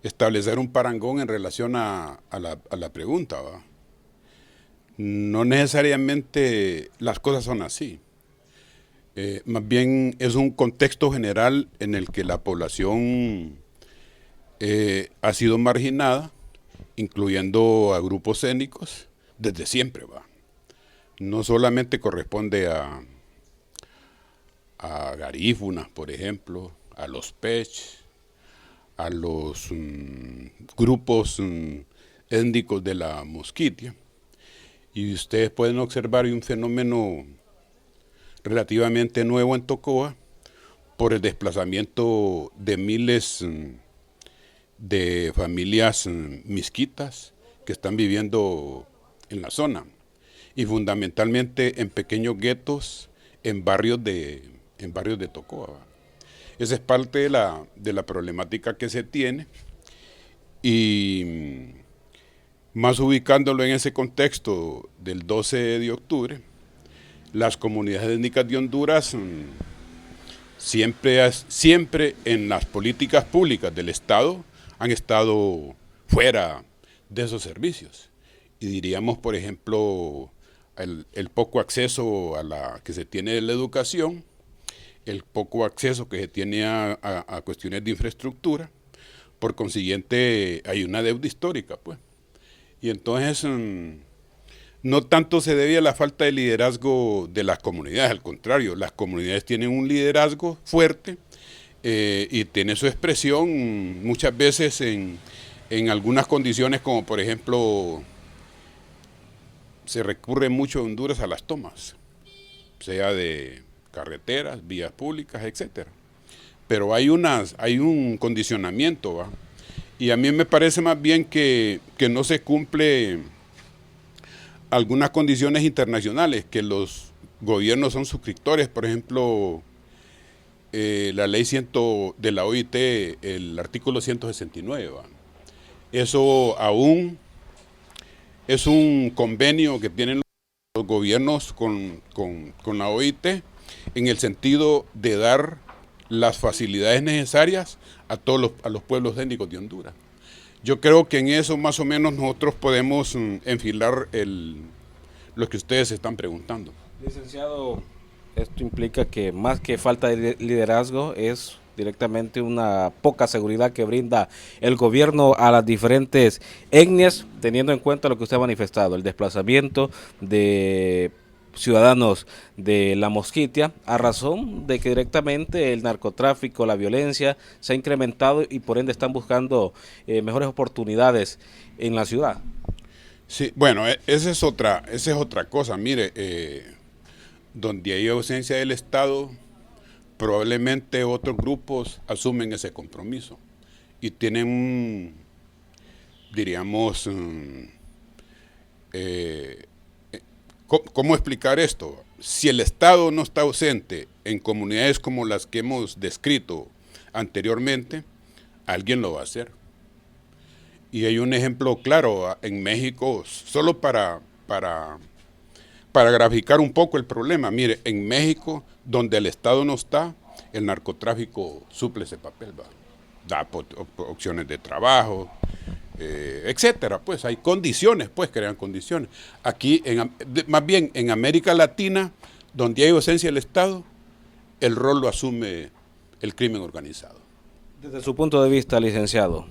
establecer un parangón en relación a la pregunta, ¿va? No necesariamente las cosas son así. Más bien es un contexto general en el que la población ha sido marginada, incluyendo a grupos étnicos, desde siempre, ¿va? No solamente corresponde a garífunas, por ejemplo, a los pech, a los grupos étnicos de la Mosquitia. Y ustedes pueden observar un fenómeno relativamente nuevo en Tocoa por el desplazamiento de miles de familias misquitas que están viviendo en la zona y fundamentalmente en pequeños guetos en barrios de Tocoa. Esa es parte de la problemática que se tiene y más ubicándolo en ese contexto del 12 de octubre, las comunidades étnicas de Honduras siempre en las políticas públicas del Estado han estado fuera de esos servicios. Y diríamos, por ejemplo, el poco acceso a la que se tiene de la educación, el poco acceso que se tiene a cuestiones de infraestructura, por consiguiente hay una deuda histórica, pues. Y entonces no tanto se debe a la falta de liderazgo de las comunidades, al contrario, las comunidades tienen un liderazgo fuerte y tiene su expresión muchas veces en algunas condiciones como por ejemplo se recurre mucho en Honduras a las tomas, sea de carreteras, vías públicas, etcétera. Pero hay un condicionamiento, ¿va? Y a mí me parece más bien que no se cumple algunas condiciones internacionales, que los gobiernos son suscriptores, por ejemplo, la ley 100 de la OIT, el artículo 169. ¿Va? Eso aún es un convenio que tienen los gobiernos con la OIT en el sentido de dar las facilidades necesarias a los pueblos étnicos de Honduras. Yo creo que en eso más o menos nosotros podemos enfilar lo que ustedes están preguntando. Licenciado, esto implica que más que falta de liderazgo es directamente una poca seguridad que brinda el gobierno a las diferentes etnias, teniendo en cuenta lo que usted ha manifestado, el desplazamiento de ciudadanos de la Mosquitia, a razón de que directamente el narcotráfico, la violencia se ha incrementado y por ende están buscando mejores oportunidades en la ciudad. Sí, bueno, esa es otra cosa. Mire, donde hay ausencia del Estado, probablemente otros grupos asumen ese compromiso y tienen, diríamos, eh, ¿cómo explicar esto? Si el Estado no está ausente en comunidades como las que hemos descrito anteriormente, alguien lo va a hacer. Y hay un ejemplo claro en México, solo para graficar un poco el problema. Mire, en México, donde el Estado no está, el narcotráfico suple ese papel, ¿va? Da opciones de trabajo, etcétera. Pues hay condiciones, pues crean condiciones. Aquí, más bien en América Latina, donde hay ausencia del Estado, el rol lo asume el crimen organizado. Desde su punto de vista, licenciado,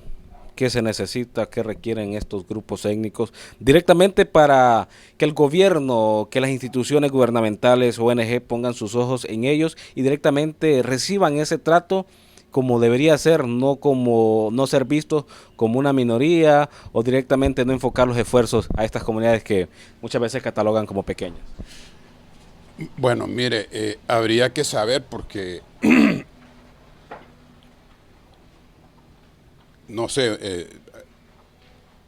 ¿qué se necesita, qué requieren estos grupos étnicos directamente para que el gobierno, que las instituciones gubernamentales, ONG, pongan sus ojos en ellos y directamente reciban ese trato como debería ser, no como no ser vistos como una minoría o directamente no enfocar los esfuerzos a estas comunidades que muchas veces catalogan como pequeñas? Bueno, mire, habría que saber porque, no sé,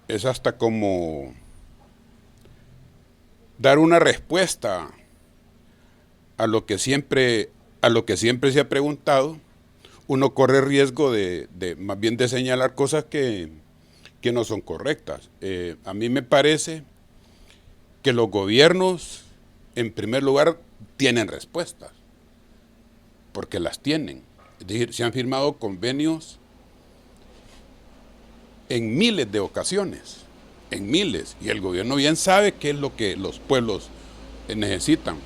es hasta como dar una respuesta a lo que siempre se ha preguntado. Uno corre riesgo de más bien de señalar cosas que no son correctas. A mí me parece que los gobiernos, en primer lugar, tienen respuestas, porque las tienen. Es decir, se han firmado convenios en miles de ocasiones, en miles, y el gobierno bien sabe qué es lo que los pueblos necesitan,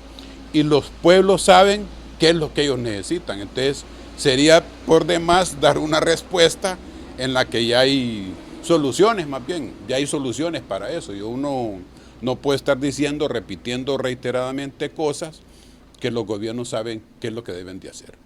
y los pueblos saben qué es lo que ellos necesitan. Entonces sería por demás dar una respuesta en la que ya hay soluciones, más bien, ya hay soluciones para eso, y uno no puede estar diciendo, repitiendo reiteradamente cosas que los gobiernos saben qué es lo que deben de hacer.